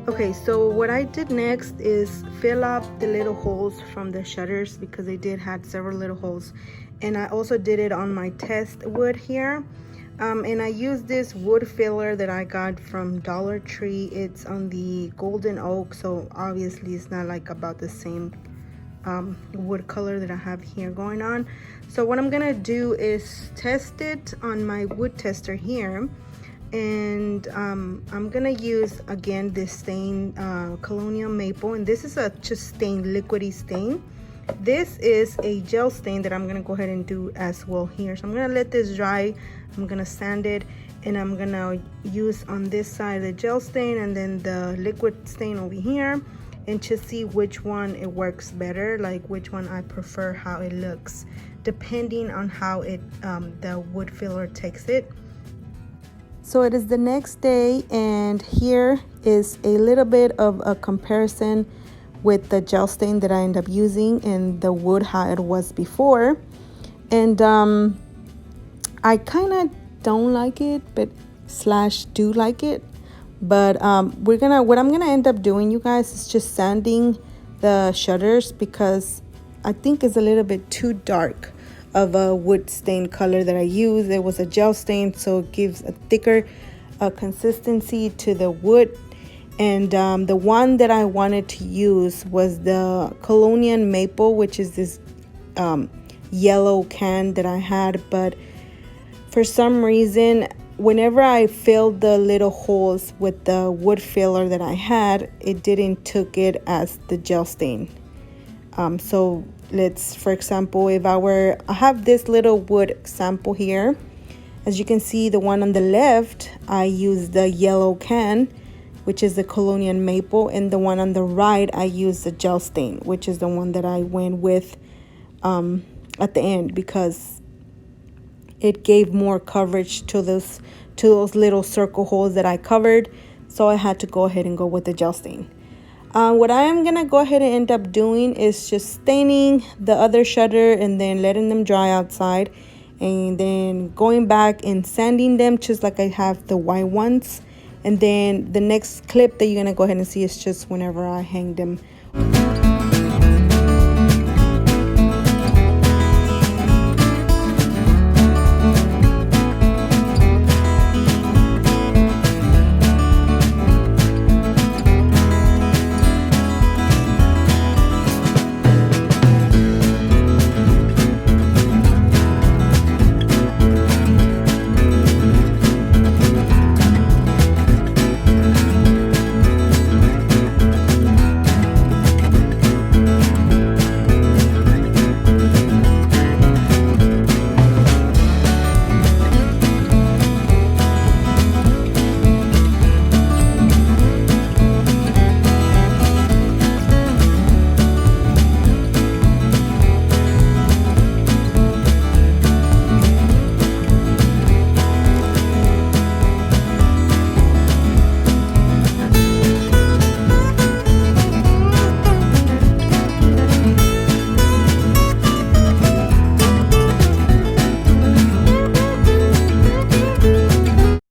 Okay, so what I did next is fill up the little holes from the shutters because they did had several little holes, and I also did it on my test wood here. And I used this wood filler that I got from Dollar Tree. It's on the golden oak, so obviously it's not like about the same wood color that I have here going on. So what I'm gonna do is test it on my wood tester here, and I'm gonna use again this stain, Colonial Maple, and this is a just stain, liquidy stain. This is a gel stain that I'm gonna go ahead and do as well here. So I'm gonna let this dry, I'm gonna sand it, and I'm gonna use on this side the gel stain and then the liquid stain over here, and to see which one it works better, like which one I prefer, how it looks, depending on how it the wood filler takes it. So it is the next day, and here is a little bit of a comparison with the gel stain that I end up using and the wood how it was before. And I kind of don't like it, but slash do like it. But what I'm gonna end up doing, you guys, is just sanding the shutters because I think it's a little bit too dark of a wood stain color that I use. It was a gel stain, so it gives a thicker consistency to the wood. And the one that I wanted to use was the Colonial Maple, which is this yellow can that I had. But for some reason, whenever I filled the little holes with the wood filler that I had, it didn't took it as the gel stain. So let's, for example, if I have this little wood sample here. As you can see, the one on the left, I used the yellow can, which is the Colonial Maple, and the one on the right, I used the gel stain, which is the one that I went with at the end because it gave more coverage to those little circle holes that I covered. so I had to go ahead and go with the gel stain. What I am gonna go ahead and end up doing is just staining the other shutter and then letting them dry outside, and then going back and sanding them just like I have the white ones. And then the next clip that you're gonna go ahead and see is just whenever I hang them.